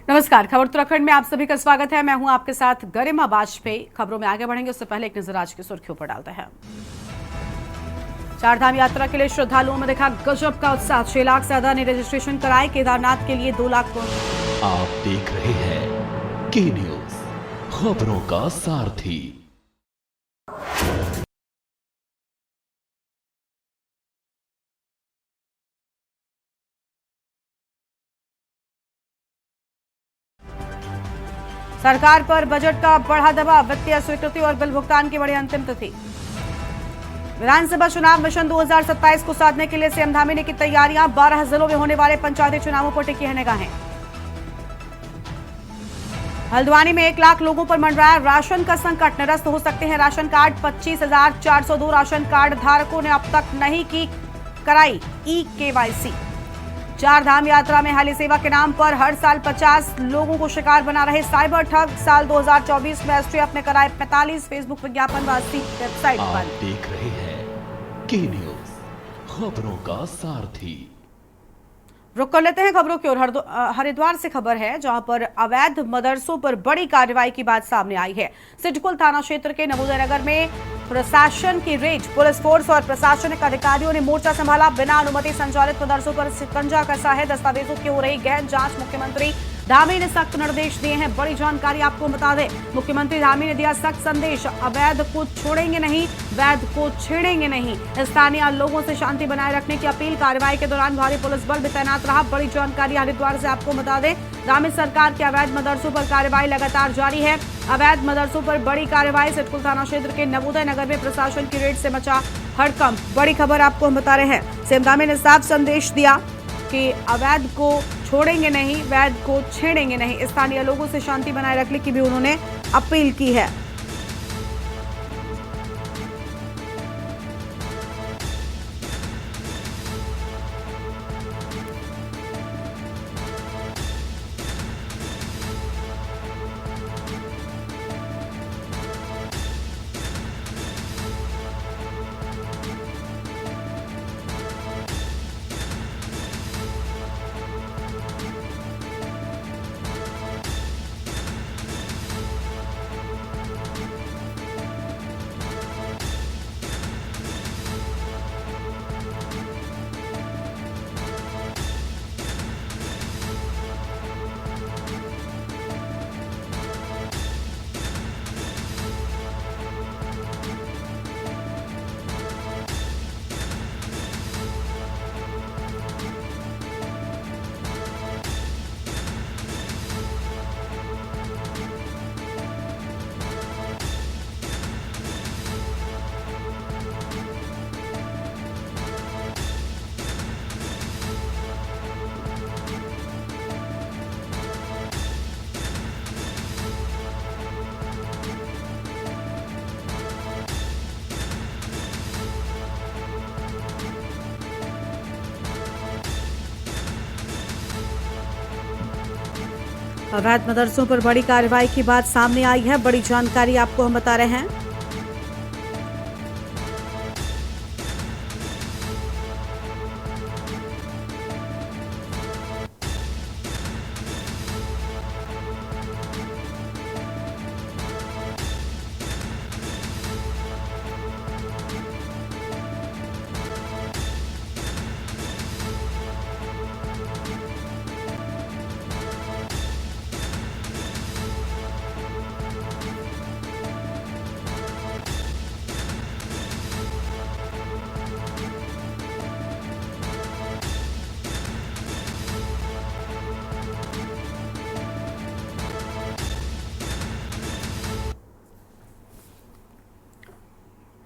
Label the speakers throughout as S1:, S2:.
S1: नमस्कार, खबर उत्तराखंड में आप सभी का स्वागत है। मैं हूं आपके साथ गरिमा वाजपेयी। खबरों में आगे बढ़ेंगे उससे पहले एक नजर आज की सुर्खियों पर डालते हैं। चारधाम यात्रा के लिए श्रद्धालुओं में देखा गजब का उत्साह। 6 लाख से ज्यादा ने रजिस्ट्रेशन कराए। केदारनाथ के लिए 2 लाख।
S2: आप देख रहे हैं के न्यूज, खबरों का सारथी।
S1: सरकार पर बजट का बढ़ा दबाव। वित्तीय स्वीकृति और बिल भुगतान की बढ़ी अंतिम तिथि। विधानसभा चुनाव मिशन 2027 को साधने के लिए सीएम धामी ने की तैयारियां। 12 जिलों में होने वाले पंचायती चुनावों पर टिकी है निगाहें। हल्द्वानी में 1 लाख लोगों पर मंडराया राशन का संकट। निरस्त हो सकते हैं राशन कार्ड। 25,402 राशन कार्ड धारकों ने अब तक नहीं की कराई ई-केवाईसी। चारधाम यात्रा में हाली सेवा के नाम पर हर साल 50 लोगों को शिकार बना रहे साइबर ठग। साल 2024 में एसटीएफ ने कराए 45 फेसबुक विज्ञापन व 80 वेबसाइट
S2: आप
S1: बंद।
S2: देख रहे हैं के न्यूज, खबरों का सारथी।
S1: रुक कर लेते हैं खबरों की ओर। हरिद्वार से खबर है जहां पर अवैध मदरसों पर बड़ी कार्रवाई की बात सामने आई है। सिडकुल थाना क्षेत्र के नवोदय नगर में प्रशासन की रेड। पुलिस फोर्स और प्रशासनिक अधिकारियों ने मोर्चा संभाला। बिना अनुमति संचालित मदरसों पर शिकंजा कसा है। दस्तावेजों की हो रही गहन जांच। मुख्यमंत्री धामी ने सख्त निर्देश दिए हैं। बड़ी जानकारी आपको बता दें, मुख्यमंत्री धामी ने दिया सख्त संदेश। अवैध को छोड़ेंगे नहीं, वैध को छेड़ेंगे नहीं। स्थानीय लोगों से शांति बनाए रखने की अपील। कार्रवाई के दौरान भारी पुलिस बल भी तैनात रहा। बड़ी जानकारी हरिद्वार से आपको बता दें, धामी सरकार के अवैध मदरसों पर कार्रवाई लगातार जारी है। अवैध मदरसों पर बड़ी कार्रवाई। सिडकुल थाना क्षेत्र के नवोदय नगर में प्रशासन की रेड से मचा हड़कंप। बड़ी खबर आपको हम बता रहे हैं। सीएम धामी ने साफ संदेश दिया कि अवैध को छोड़ेंगे नहीं, वैध को छेड़ेंगे नहीं। स्थानीय लोगों से शांति बनाए रखने की भी उन्होंने अपील की है। अवैध मदरसों पर बड़ी कार्रवाई की बात सामने आई है। बड़ी जानकारी आपको हम बता रहे हैं।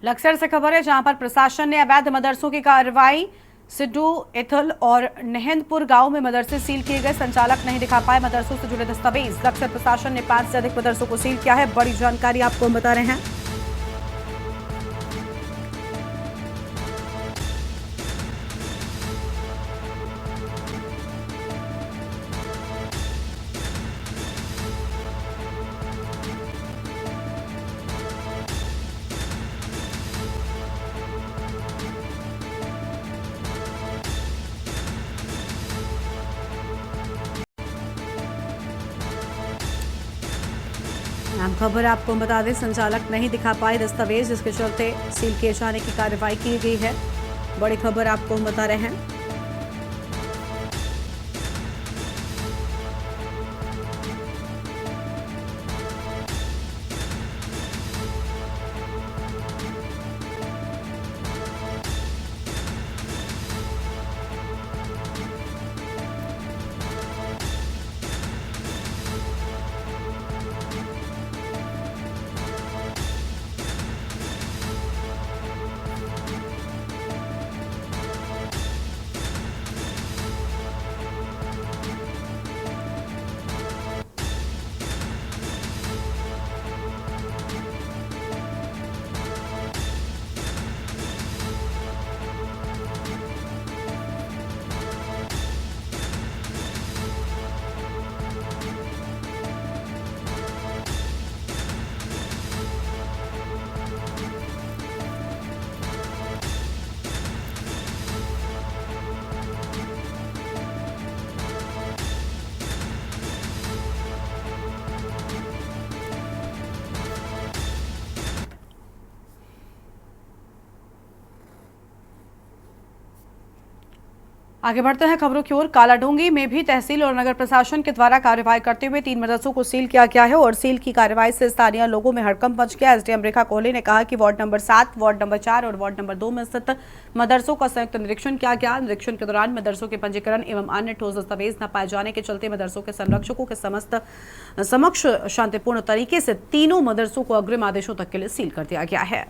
S1: लक्सर से खबर है जहां पर प्रशासन ने अवैध मदरसों की कार्रवाई। सिड्डू, एथल और नहेंदपुर गांव में मदरसे सील किए गए। संचालक नहीं दिखा पाए मदरसों से जुड़े दस्तावेज। लक्सर प्रशासन ने 5 से अधिक मदरसों को सील किया है। बड़ी जानकारी आपको हम बता रहे हैं। अहम खबर आपको बता दें, संचालक नहीं दिखा पाए दस्तावेज, जिसके चलते सील किए जाने की कार्रवाई की गई है। बड़ी खबर आपको हम बता रहे हैं। आगे बढ़ते हैं खबरों की ओर। कालाडूंगी में भी तहसील और नगर प्रशासन के द्वारा कार्रवाई करते हुए 3 मदरसों को सील किया गया है और सील की कार्रवाई से स्थानीय लोगों में हड़कंप मच गया। एसडीएम रेखा कोहली ने कहा कि वार्ड नंबर 7, वार्ड नंबर 4 और वार्ड नंबर 2 में स्थित मदरसों का संयुक्त निरीक्षण किया गया। निरीक्षण के दौरान मदरसों के पंजीकरण एवं अन्य ठोस दस्तावेज न पाए जाने के चलते मदरसों के संरक्षकों के समक्ष शांतिपूर्ण तरीके से तीनों मदरसों को अग्रिम आदेशों तक के लिए सील कर दिया गया है।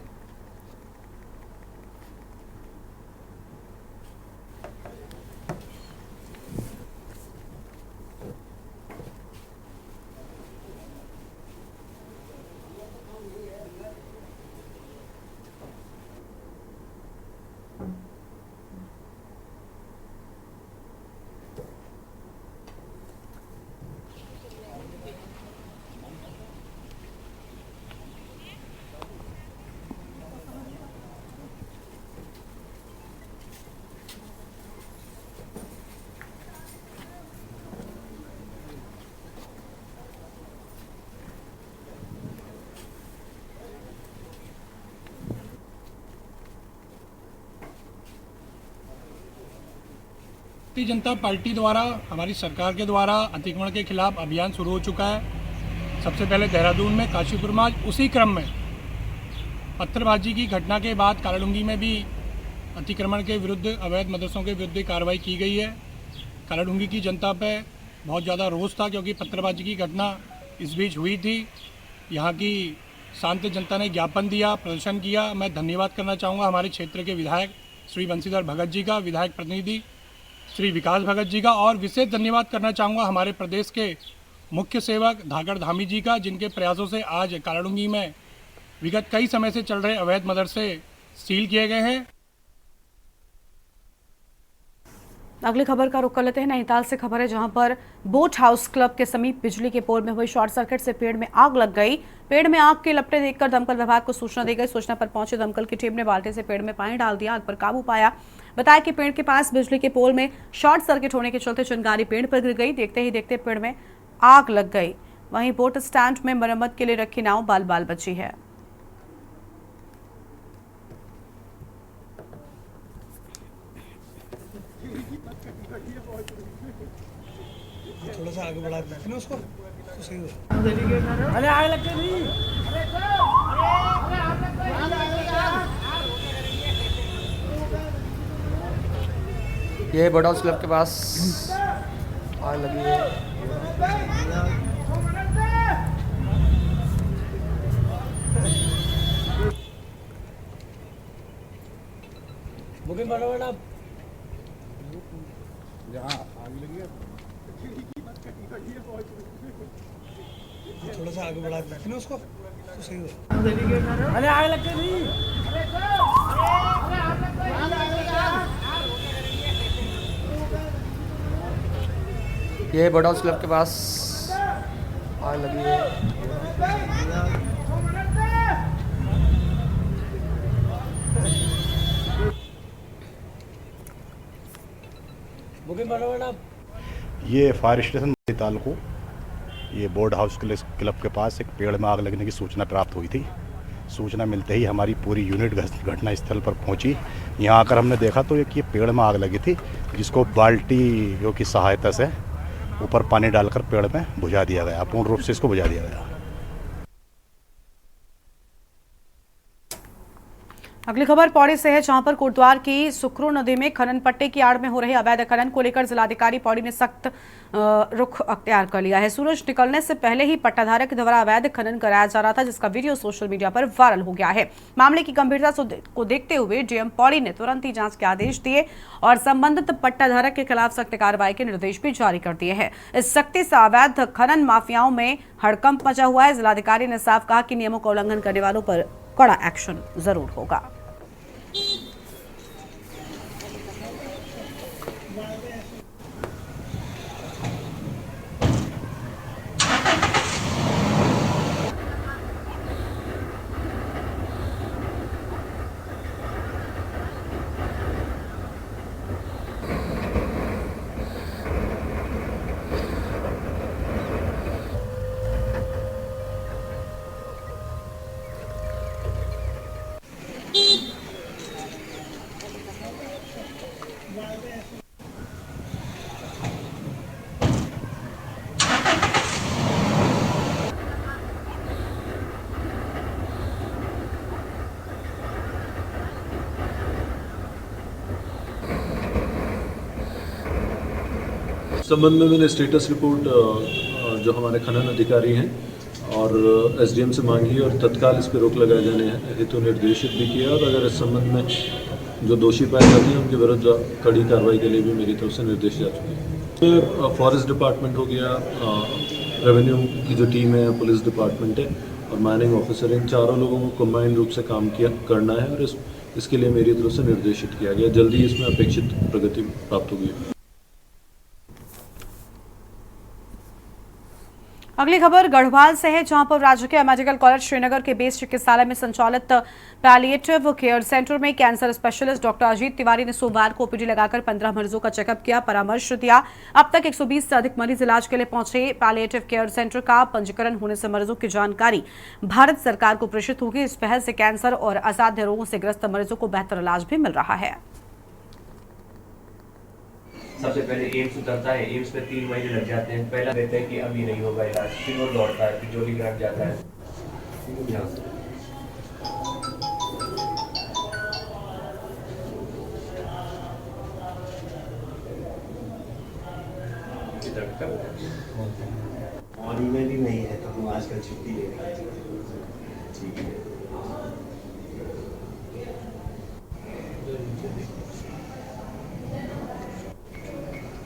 S3: भारतीय जनता पार्टी द्वारा, हमारी सरकार के द्वारा अतिक्रमण के खिलाफ अभियान शुरू हो चुका है। सबसे पहले देहरादून में, काशीपुर में, आज उसी क्रम में पत्थरबाजी की घटना के बाद कालाडूंगी में भी अतिक्रमण के विरुद्ध, अवैध मदरसों के विरुद्ध कार्रवाई की गई है। कालाडूंगी की जनता पे बहुत ज़्यादा रोष था क्योंकि पत्थरबाजी की घटना इस बीच हुई थी। यहाँ की शांत जनता ने ज्ञापन दिया, प्रदर्शन किया। मैं धन्यवाद करना चाहूँगा हमारे क्षेत्र के विधायक श्री बंशीधर भगत जी का, विधायक प्रतिनिधि श्री विकास भगत जी का, और विशेष धन्यवाद करना चाहूँगा हमारे प्रदेश के मुख्य सेवक धाकड़ धामी जी का, जिनके प्रयासों से आज कालाडूंगी में विगत कई समय से चल रहे अवैध मदरसे सील किए गए हैं।
S1: अगली खबर का रुख कर लेते हैं। नैनीताल से खबर है, जहां पर बोट हाउस क्लब के समीप बिजली के पोल में हुई शॉर्ट सर्किट से पेड़ में आग लग गई। पेड़ में आग के लपटे देखकर दमकल विभाग को सूचना दी गई। सूचना पर पहुंचे दमकल की टीम ने बाल्टी से पेड़ में पानी डाल दिया, आग पर काबू पाया। बताया कि पेड़ के पास बिजली के पोल में शॉर्ट सर्किट होने के चलते चिंगारी पेड़ पर गिर गई। देखते ही देखते पेड़ में आग लग गई। वहीं बोट स्टैंड में मरम्मत के लिए रखी नाव बाल बाल बची है।
S4: थोड़ा सा आगे बढ़ा देते ना उसको तो सही हो। अरे आग लग गई। ये बोट हाउस क्लब के पास आग लगी है। बुकिंग करो मैडम। जहाँ आग लगी है थोड़ा सा आगे बढ़ा देते ना उसको तो सही हो। अरे आग लग गई। ये बोट हाउस क्लब के पास आग लगी है। बुकिंग करो मैडम।
S5: ये फायर स्टेशन नैनीताल को ये बोर्ड हाउस क्लब के पास एक पेड़ में आग लगने की सूचना प्राप्त हुई थी। सूचना मिलते ही हमारी पूरी यूनिट घटना स्थल पर पहुंची। यहाँ आकर हमने देखा तो एक ये पेड़ में आग लगी थी, जिसको बाल्टियों की सहायता से ऊपर पानी डालकर पेड़ में बुझा दिया गया, पूर्ण रूप से इसको बुझा दिया गया।
S1: अगली खबर पौड़ी से है, जहां पर कोटद्वार की सुखरू नदी में खनन पट्टे की आड़ में हो रहे अवैध खनन को लेकर जिलाधिकारी पौड़ी ने सख्त रुख अख्तियार कर लिया है। सूरज निकलने से पहले ही पट्टाधारक द्वारा अवैध खनन कराया जा रहा था, जिसका वीडियो सोशल मीडिया पर वायरल हो गया है। मामले की गंभीरता को देखते हुए डीएम पौड़ी ने तुरंत ही जांच के आदेश दिए और संबंधित पट्टाधारक के खिलाफ सख्त कार्रवाई के निर्देश भी जारी कर दिए हैं। इस सख्ती से अवैध खनन माफियाओं में हड़कंप मचा हुआ है। जिलाधिकारी ने साफ कहा कि नियमों का उल्लंघन करने वालों पर कड़ा एक्शन जरूर होगा।
S6: संबंध में मैंने स्टेटस रिपोर्ट जो हमारे खनन अधिकारी हैं और एसडीएम से मांगी और तत्काल इस पर रोक लगाए जाने हेतु निर्देशित भी किया, और अगर इस संबंध में जो दोषी पाए जाते हैं उनके विरुद्ध कड़ी कार्रवाई के लिए भी मेरी तरफ से निर्देश जा चुके हैं। फॉरेस्ट डिपार्टमेंट हो गया, रेवेन्यू की जो टीम है, पुलिस डिपार्टमेंट है और माइनिंग ऑफिसर, इन चारों लोगों को कंबाइंड रूप से काम करना है और इसके लिए मेरी तरफ से निर्देशित किया गया। जल्दी इसमें अपेक्षित प्रगति प्राप्त होगी।
S1: अगली खबर गढ़वाल से है, जहां पर राजकीय मेडिकल कॉलेज श्रीनगर के बेस चिकित्सालय में संचालित पैलिएटिव केयर सेंटर में cancer specialist doctor Ajit Tiwari ने सोमवार को ओपीडी लगाकर 15 मरीजों का चेकअप किया, परामर्श दिया। अब तक 120 से अधिक मरीज इलाज के लिए पहुंचे। पैलिएटिव केयर सेंटर का पंजीकरण होने से मरीजों की जानकारी भारत सरकार को प्रेषित होगी। इस पहल से कैंसर और असाध्य रोगों से ग्रस्त मरीजों को बेहतर इलाज भी मिल रहा है।
S7: सबसे पहले एम्स उतरता है, एम्स में 3 महीने लग जाते हैं। पहला देते हैं कि अभी नहीं होगा इलाज, फिर वो दौड़ता है, फिर जोलीग्राम जाता है।
S8: और ईमेल ही नहीं है तो हम आजकल छुट्टी ले रहे हैं। ठीक है,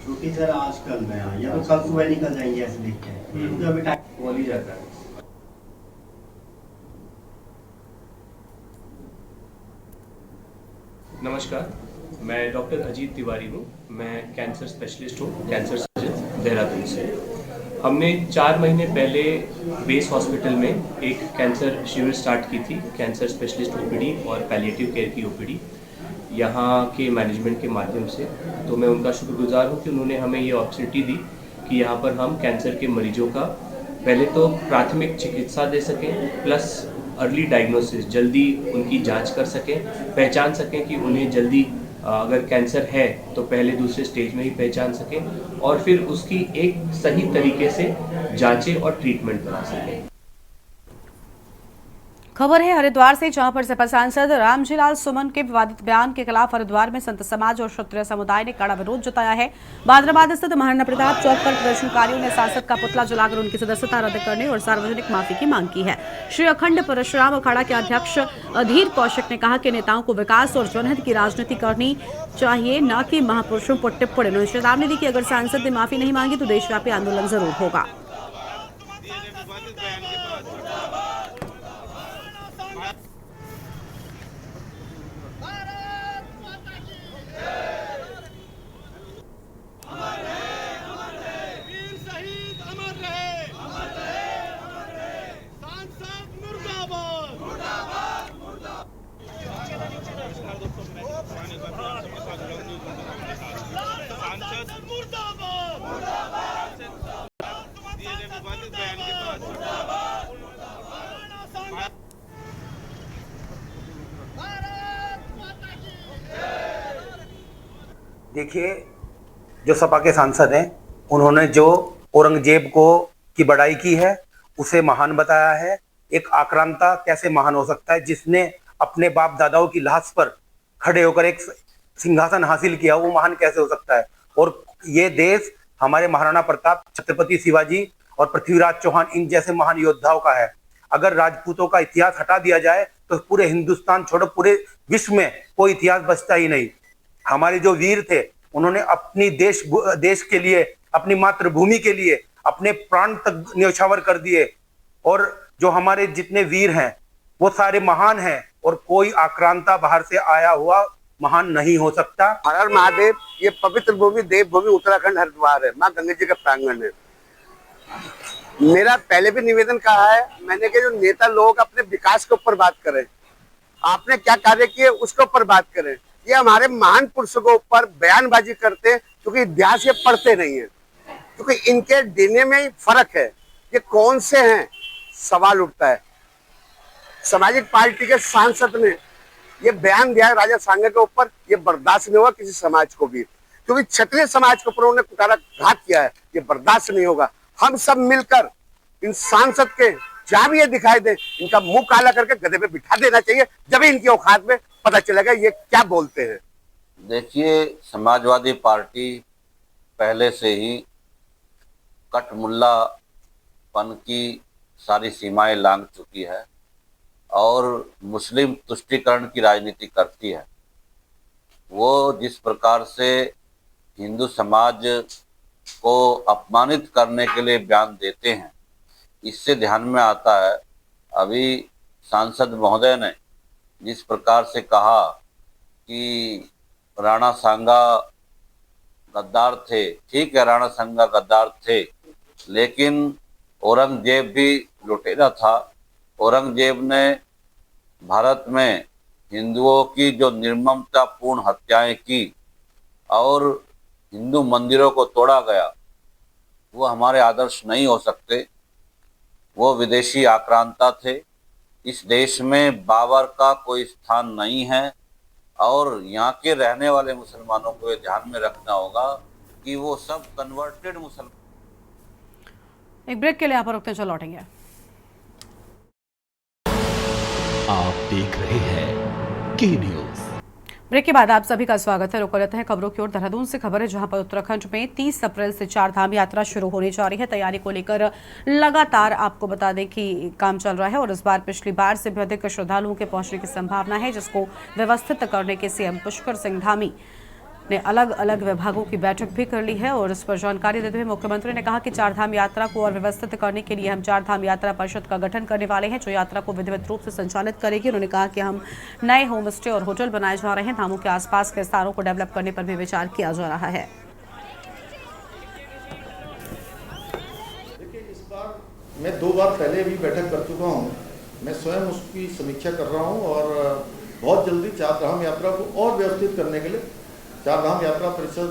S8: छुट्टी सर आजकल में या तो कल सुबह निकल जाएंगे ऐसे लिख के, क्योंकि अभी टाइम
S7: बोल ही जाता है।
S9: नमस्कार, मैं डॉक्टर अजीत तिवारी हूँ। मैं कैंसर स्पेशलिस्ट हूँ, कैंसर सर्जन देहरादून से। हमने 4 महीने पहले बेस हॉस्पिटल में एक कैंसर शिविर स्टार्ट की थी, कैंसर स्पेशलिस्ट ओपीडी और पैलिएटिव केयर की ओपीडी, यहाँ के मैनेजमेंट के माध्यम से। तो मैं उनका शुक्रगुजार हूँ कि उन्होंने हमें ये अपॉर्चुनिटी दी कि यहाँ पर हम कैंसर के मरीजों का पहले तो प्राथमिक चिकित्सा दे सकें, प्लस अर्ली डायग्नोसिस, जल्दी उनकी जांच कर सकें, पहचान सकें कि उन्हें जल्दी अगर कैंसर है तो पहले दूसरे स्टेज में ही पहचान सकें और फिर उसकी एक सही तरीके से जांचें और ट्रीटमेंट करा सकें।
S1: खबर है हरिद्वार से, जहां पर सपा सांसद रामजीलाल सुमन के विवादित बयान के खिलाफ हरिद्वार में संत समाज और क्षत्रिय समुदाय ने कड़ा विरोध जताया है। बांद्राबाद स्थित महाराणा प्रताप चौक पर प्रदर्शनकारियों ने सांसद का पुतला जलाकर उनकी सदस्यता रद्द करने और सार्वजनिक माफी की मांग की है। श्री अखंड परशुराम अखाड़ा के अध्यक्ष अधीर कौशिक ने कहा कि नेताओं को विकास और जनहित की राजनीति करनी चाहिए, न कि महापुरुषों पर टिप्पणी। उन्होंने चेतावनी दी कि अगर सांसद ने माफी नहीं मांगी तो देशव्यापी आंदोलन जरूर होगा।
S10: देखिए, जो सपा के सांसद हैं उन्होंने जो औरंगजेब को की बड़ाई की है उसे महान बताया है। एक आक्रांता कैसे महान हो सकता है जिसने अपने बाप दादाओं की लाश पर खड़े होकर एक सिंहासन हासिल किया, वो महान कैसे हो सकता है। और ये देश हमारे महाराणा प्रताप, छत्रपति शिवाजी और पृथ्वीराज चौहान इन जैसे महान योद्धाओं का है। अगर राजपूतों का इतिहास हटा दिया जाए तो पूरे हिंदुस्तान छोड़ो पूरे विश्व में कोई इतिहास बचता ही नहीं। हमारे जो वीर थे उन्होंने अपनी देश के लिए, अपनी मातृभूमि के लिए अपने प्राण तक न्यौछावर कर दिए। और जो हमारे जितने वीर हैं वो सारे महान हैं और कोई आक्रांता बाहर से आया हुआ महान नहीं हो सकता।
S11: हर हर महादेव, ये पवित्र भूमि, देव भूमि उत्तराखंड हरिद्वार है, माँ गंगा जी का प्रांगण है। मेरा पहले भी निवेदन कहा है मैंने कि जो नेता लोग अपने विकास के ऊपर बात करें, आपने क्या कार्य किए उसके ऊपर बात करें। ये हमारे महान पुरुषों के ऊपर बयानबाजी करते हैं क्योंकि इतिहास ये पढ़ते नहीं है, क्योंकि इनके डीएनए में ही फर्क है। ये कौन से हैं, सवाल उठता है। सामाजिक पार्टी के सांसद ने ये बयान दिया है राजा सांगा के ऊपर, ये बर्दाश्त नहीं होगा किसी समाज को भी, क्योंकि क्षत्रिय समाज के ऊपर उन्होंने कुठाराघात किया है, ये बर्दाश्त नहीं होगा। हम सब मिलकर इन सांसद के जहां भी ये दिखाई दे इनका मुंह काला करके गधे पे बिठा देना चाहिए, जब इनकी औकात में पता चलेगा ये क्या बोलते हैं।
S12: देखिए, समाजवादी पार्टी पहले से ही कटमुल्लापन की सारी सीमाएं लांघ चुकी है और मुस्लिम तुष्टीकरण की राजनीति करती है। वो जिस प्रकार से हिंदू समाज को अपमानित करने के लिए बयान देते हैं, इससे ध्यान में आता है अभी सांसद महोदय ने जिस प्रकार से कहा कि राणा सांगा गद्दार थे। ठीक है, राणा सांगा गद्दार थे, लेकिन औरंगजेब भी लुटेरा था। औरंगजेब ने भारत में हिंदुओं की जो निर्ममतापूर्ण हत्याएं की और हिंदू मंदिरों को तोड़ा गया, वो हमारे आदर्श नहीं हो सकते। वो विदेशी आक्रांता थे। इस देश में बाबर का कोई स्थान नहीं है और यहाँ के रहने वाले मुसलमानों को ये ध्यान में रखना होगा कि वो सब कन्वर्टेड मुसलमान।
S1: एक ब्रेक के लिए यहाँ पर रुकते हैं, चलो लौटेंगे।
S2: आप देख रहे हैं के न्यूज।
S1: ब्रेक के बाद आप सभी का स्वागत है। रुक लेते हैं खबरों की ओर। देहरादून से खबर है जहां पर उत्तराखंड में 30 अप्रैल से 4 धाम यात्रा शुरू होने जा रही है। तैयारी को लेकर लगातार आपको बता दें कि काम चल रहा है और इस बार पिछली बार से भी अधिक श्रद्धालुओं के पहुंचने की संभावना है, जिसको व्यवस्थित करने के सीएम पुष्कर सिंह धामी ने अलग अलग विभागों की बैठक भी कर ली है। और इस पर जानकारी देते हुए मुख्यमंत्री ने कहा कि 4 धाम यात्रा को और व्यवस्थित करने के लिए हम 4 धाम यात्रा परिषद का गठन करने वाले हैं, जो यात्रा को विधिवत रूप से संचालित करेगी। उन्होंने कहा कि हम नए होम स्टे और होटल बनाए जा रहे हैं। धामों के आसपास के स्थानों को डेवलप करने पर भी विचार किया जा रहा है।
S13: देखिए, इस बार मैं 2 बार पहले भी बैठक कर चुका हूँ, मैं स्वयं उसकी समीक्षा कर रहा हूँ और बहुत जल्दी 4 धाम यात्रा को और व्यवस्थित करने के लिए 4 धाम यात्रा परिषद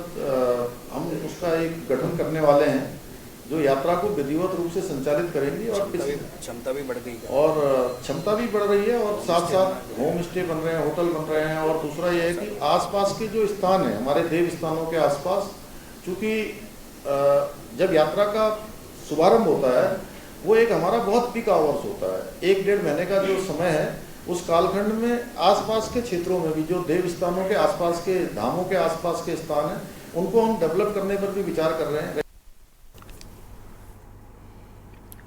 S13: हम उसका एक गठन करने वाले हैं, जो यात्रा को विधिवत रूप से संचालित करेंगी। और
S4: क्षमता भी बढ़ गई है
S13: और क्षमता भी बढ़ रही है और साथ साथ होम स्टे बन रहे हैं, होटल बन रहे हैं। और दूसरा ये है कि आसपास के जो स्थान है हमारे देव स्थानों के आसपास, चूँकि जब यात्रा का शुभारंभ होता है वो एक हमारा बहुत पीक आवर्स होता है, 1-1.5 महीने का जो समय है, उस कालखंड में आसपास के क्षेत्रों में भी जो देव स्थानों के आसपास के धामों के आसपास के स्थान हैं, उनको हम डेवलप करने पर भी विचार कर रहे हैं।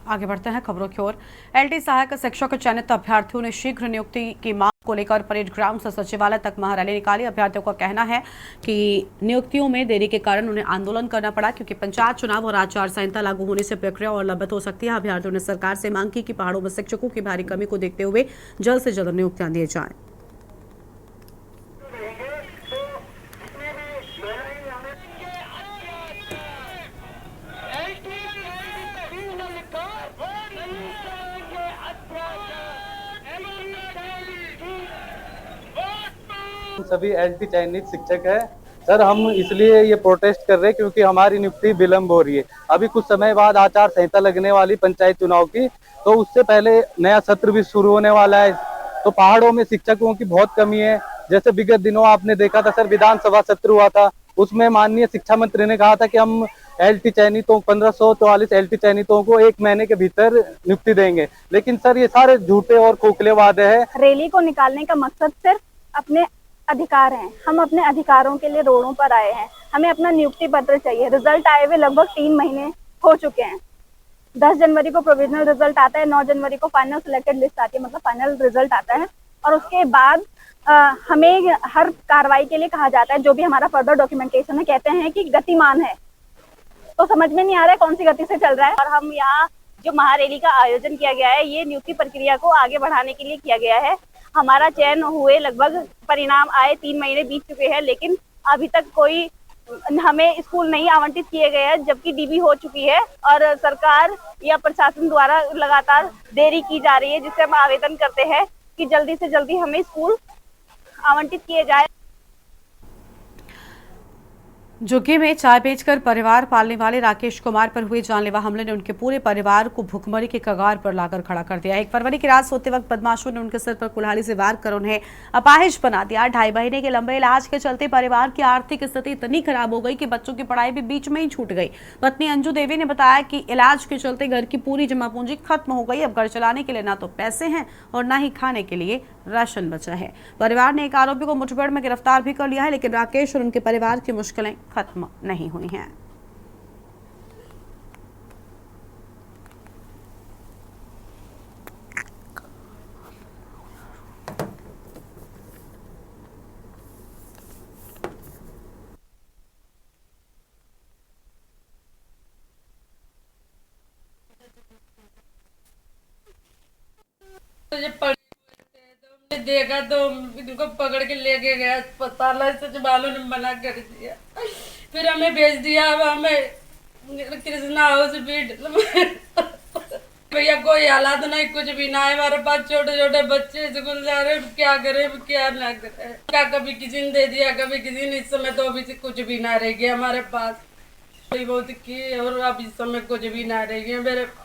S1: आगे बढ़ते हैं खबरों की ओर। एलटी सहायक शिक्षक चयनित अभ्यर्थियों ने शीघ्र नियुक्ति की मांग को लेकर परेड ग्राउंड से सचिवालय तक महारैली निकाली। अभ्यर्थियों का कहना है कि नियुक्तियों में देरी के कारण उन्हें आंदोलन करना पड़ा, क्योंकि पंचायत चुनाव और आचार संहिता लागू होने से प्रक्रिया और लंबित हो सकती है। अभ्यर्थियों ने सरकार से मांग की कि पहाड़ों में शिक्षकों की भारी कमी को देखते हुए जल्द से जल्द नियुक्तियां दी जाएं।
S14: सभी एलटी चयनित शिक्षक है सर, हम इसलिए ये प्रोटेस्ट कर रहे हैं क्योंकि हमारी नियुक्ति विलम्ब हो रही है। अभी कुछ समय बाद आचार संहिता लगने वाली पंचायत चुनाव की, तो उससे पहले नया सत्र भी शुरू होने वाला है। तो पहाड़ों में शिक्षकों की बहुत कमी है। जैसे विगत दिनों आपने देखा था सर, विधानसभा सत्र हुआ था, उसमें माननीय शिक्षा मंत्री ने कहा था कि हम LT चयनितों 1544 LT चयनितों को 1 महीने के भीतर नियुक्ति देंगे, लेकिन सर ये सारे झूठे और खोखले वादे हैं।
S15: रैली को निकालने का मकसद सिर्फ अपने अधिकार हैं। हम अपने अधिकारों के लिए रोडों पर आए हैं। हमें अपना नियुक्ति पत्र चाहिए। रिजल्ट आए हुए लगभग 3 महीने हो चुके हैं। 10 जनवरी को प्रोविजनल रिजल्ट आता है, 9 जनवरी को फाइनल सिलेक्टेड लिस्ट आती है, मतलब फाइनल रिजल्ट आता है। और उसके बाद हमें हर कार्रवाई के लिए कहा जाता है, जो भी हमारा फर्दर डॉक्यूमेंटेशन है, कहते हैं कि गतिमान है। तो समझ में नहीं आ रहा है कौन सी गति से चल रहा है। और हम यहाँ जो महारैली का आयोजन किया गया है, ये नियुक्ति प्रक्रिया को आगे बढ़ाने के लिए किया गया है। हमारा चयन हुए लगभग परिणाम आए 3 महीने बीत चुके हैं, लेकिन अभी तक कोई हमें स्कूल नहीं आवंटित किए गए हैं, जबकि DB हो चुकी है और सरकार या प्रशासन द्वारा लगातार देरी की जा रही है, जिससे हम आवेदन करते हैं कि जल्दी से जल्दी हमें स्कूल आवंटित किए जाए।
S1: झुग्गी में चाय बेचकर परिवार पालने वाले राकेश कुमार पर हुए जानलेवा हमले ने उनके पूरे परिवार को भुखमरी के कगार पर लाकर खड़ा कर दिया। 1 फरवरी की रात सोते वक्त बदमाशों ने उनके सिर पर कुल्हाड़ी से वार कर उन्हें अपाहिज बना दिया। 2.5 महीने के लंबे इलाज के चलते परिवार की आर्थिक स्थिति इतनी खराब हो गई कि बच्चों की पढ़ाई भी बीच में ही छूट गई। पत्नी अंजू देवी ने बताया कि इलाज के चलते घर की पूरी जमा पूंजी खत्म हो गई। अब घर चलाने के लिए ना तो पैसे हैं और ना ही खाने के लिए राशन बचा है। परिवार ने एक आरोपी को मुठभेड़ में गिरफ्तार भी कर लिया है, लेकिन राकेश और उनके परिवार की मुश्किलें खत्म नहीं हुई हैं।
S16: देखा तो इनको पकड़ के लेके गया अस्पताल, सच वालों ने मना कर दिया। फिर हमें भेज दिया। अब हमें कृष्णा हॉस्पिटल भैया कोई हालात नहीं, कुछ भी ना है हमारे पास। छोटे छोटे बच्चे स्कूल जा रहे, क्या करें क्या ना करें। क्या कभी किसी ने दे दिया, कभी किसी ने। इस समय तो अभी से कुछ भी ना रह गया हमारे पास। थोड़ी बहुत की और अब इस समय कुछ भी ना रह गया मेरे पास।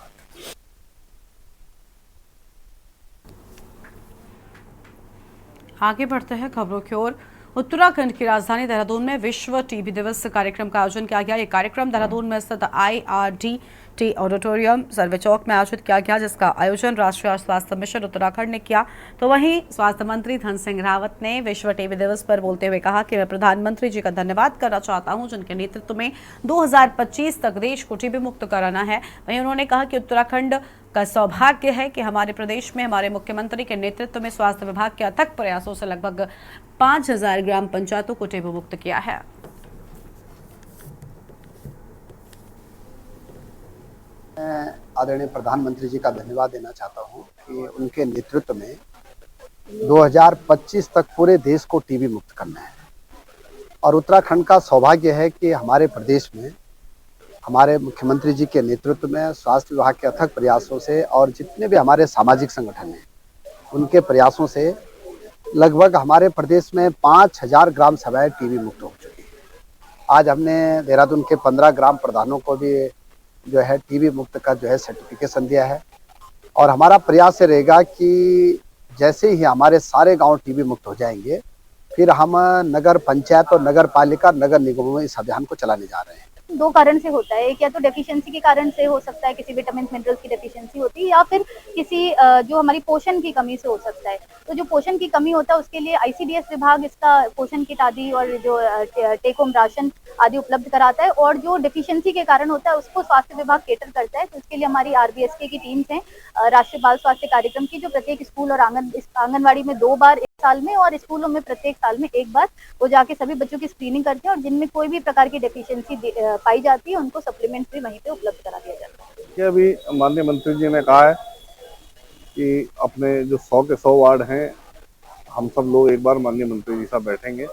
S1: आगे बढ़ते हैं खबरों की ओर। उत्तराखंड की राजधानी देहरादून में विश्व टीबी दिवस कार्यक्रम का आयोजन किया गया। ये कार्यक्रम देहरादून में स्थित IRDT ऑडिटोरियम सर्वे चौक में आयोजित किया गया, जिसका आयोजन राष्ट्रीय स्वास्थ्य मिशन उत्तराखंड ने किया। तो वहीं स्वास्थ्य मंत्री धन सिंह रावत ने विश्व टीबी दिवस पर बोलते हुए कहा कि मैं प्रधानमंत्री जी का धन्यवाद करना चाहता हूं, जिनके नेतृत्व में 2025 तक देश को टीबी मुक्त कराना है। वहीं उन्होंने कहा कि उत्तराखंड का सौभाग्य है कि हमारे प्रदेश में हमारे मुख्यमंत्री के नेतृत्व में स्वास्थ्य विभाग के अथक प्रयासों से लगभग 5000 ग्राम पंचायतों को टीबी मुक्त किया है।
S11: मैं आदरणीय प्रधानमंत्री जी का धन्यवाद देना चाहता हूं कि उनके नेतृत्व में 2025 तक पूरे देश को टीबी मुक्त करना है। और उत्तराखंड का सौभाग्य है कि हमारे प्रदेश में हमारे मुख्यमंत्री जी के नेतृत्व में स्वास्थ्य विभाग के अथक प्रयासों से और जितने भी हमारे सामाजिक संगठन हैं उनके प्रयासों से लगभग हमारे प्रदेश में 5000 ग्राम सभाएं टीबी मुक्त हो चुकी है। आज हमने देहरादून के 15 ग्राम प्रधानों को भी जो है टीबी मुक्त का जो है सर्टिफिकेशन दिया है। और हमारा प्रयास रहेगा कि जैसे ही हमारे सारे गांव टीबी मुक्त हो जाएंगे, फिर हम नगर पंचायत और नगर पालिका नगर निगमों में इस अभियान को चलाने जा रहे हैं।
S15: 2 कारण से होता है। एक या तो डेफिशिएंसी के कारण से हो सकता है, किसी विटामिन मिनरल्स की डेफिशिएंसी होती है, या फिर किसी जो हमारी पोषण की कमी से हो सकता है। तो जो पोषण की कमी होता है उसके लिए ICDS विभाग इसका पोषण किट आदि और जो टेक होम राशन आदि उपलब्ध कराता है। और जो डेफिशिएंसी के कारण होता है उसको स्वास्थ्य विभाग केटर करता है। तो उसके लिए हमारी RBSK की टीम्स हैं, राष्ट्रीय बाल स्वास्थ्य कार्यक्रम की, जो प्रत्येक स्कूल और आंगनबाड़ी में 2 बार 1 साल में और स्कूलों में प्रत्येक साल में 1 बार वो जाके सभी बच्चों की स्क्रीनिंग करते हैं। और जिनमें कोई भी प्रकार की डेफिशिएंसी पाई जाती है उनको सप्लीमेंट्स भी वहीं पे उपलब्ध करा दिया जाता है।
S13: कि अभी माननीय मंत्री जी ने कहा है कि अपने जो 100 के 100 वार्ड हैं, हम सब लोग एक बार माननीय मंत्री जी साथ बैठेंगे,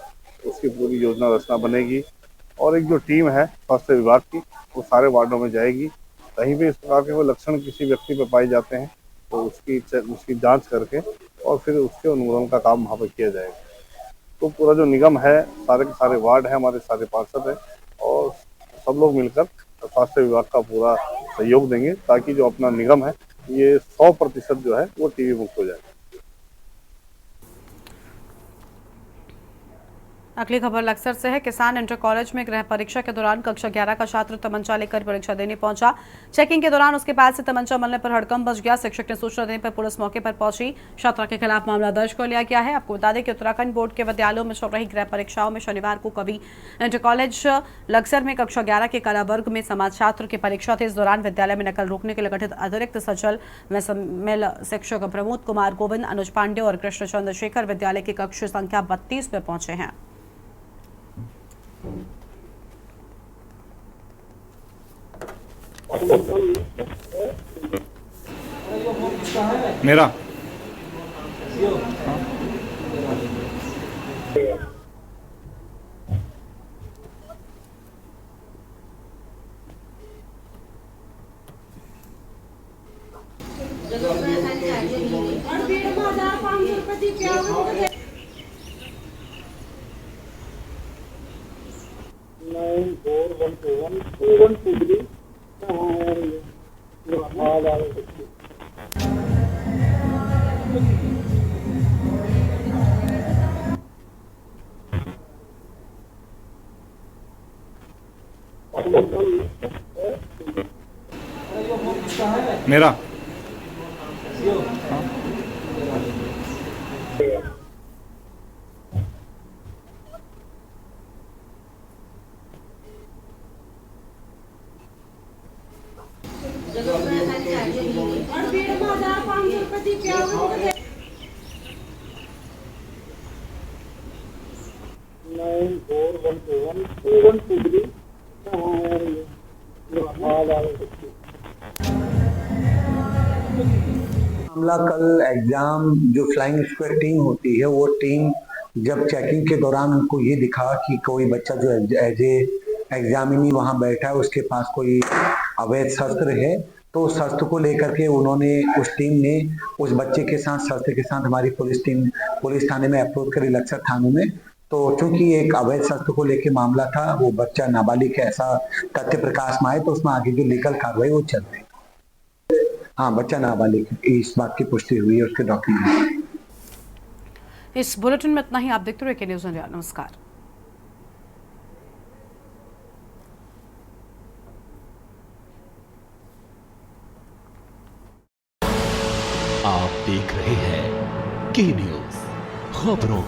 S13: उसकी पूरी योजना रचना बनेगी। और एक जो टीम है स्वास्थ्य विभाग की वो सारे वार्डों में जाएगी। कहीं भी इस प्रकार के कोई लक्षण किसी व्यक्ति पे पाए जाते हैं तो उसकी जांच करके और फिर उसके उन्मूलन का काम वहाँ पर किया जाएगा। तो पूरा जो निगम है, सारे के सारे वार्ड है, हमारे सारे पार्षद है और सब लोग मिलकर स्वास्थ्य विभाग का पूरा सहयोग देंगे ताकि जो अपना निगम है ये 100% जो है वो टीबी मुक्त हो जाए।
S1: अगली खबर लक्सर से है। किसान इंटर कॉलेज में गृह परीक्षा के दौरान कक्षा 11 का छात्र तमंचा लेकर परीक्षा देने पहुंचा। चेकिंग के दौरान उसके पास से तमंचा मिलने पर हड़कंप मच गया। शिक्षक ने सूचना देने पर पुलिस मौके पर पहुंची। छात्रा के खिलाफ मामला दर्ज कर लिया गया है। आपको बता दें कि उत्तराखंड बोर्ड के विद्यालयों में चल रही गृह परीक्षाओं में शनिवार को कवि इंटर कॉलेज लक्सर में कक्षा 11 के कला वर्ग में समाज छात्र की परीक्षा थी। इस दौरान विद्यालय में नकल रोकने के लिए गठित अतिरिक्त सचल व सम्मिल शिक्षक प्रमोद कुमार गोविंद, अनुज पांडे और कृष्ण चंद्रशेखर विद्यालय की कक्ष संख्या 32 में पहुंचे हैं।
S17: मेरा मेरा
S18: मामला कल एग्जाम जो फ्लाइंग स्क्वाड टीम होती है वो टीम जब चेकिंग के दौरान उनको ये दिखा कि कोई बच्चा जो एज ए एग्जामिनी वहां बैठा है उसके पास कोई अवैध शस्त्र है, तो उस शस्त्र को लेकर के उन्होंने उस टीम ने उस बच्चे के साथ शस्त्र के साथ हमारी पुलिस थाने में अप्रोच करी, लक्सर थाने में। तो चूंकि एक अवैध शस्त्र को लेकर मामला था, वो बच्चा नाबालिग है ऐसा तथ्य प्रकाश में आए, तो उसमें आगे जो लीगल कार्रवाई वो चल रही। हाँ, बच्चा नाबालिग, इस बात की पुष्टि हुई है उसके डॉक्यूमेंट।
S1: इस बुलेटिन में इतना ही। आप देखते रहिए न्यूज़ इंडिया। नमस्कार।
S2: आप देख रहे हैं के न्यूज़ खबरों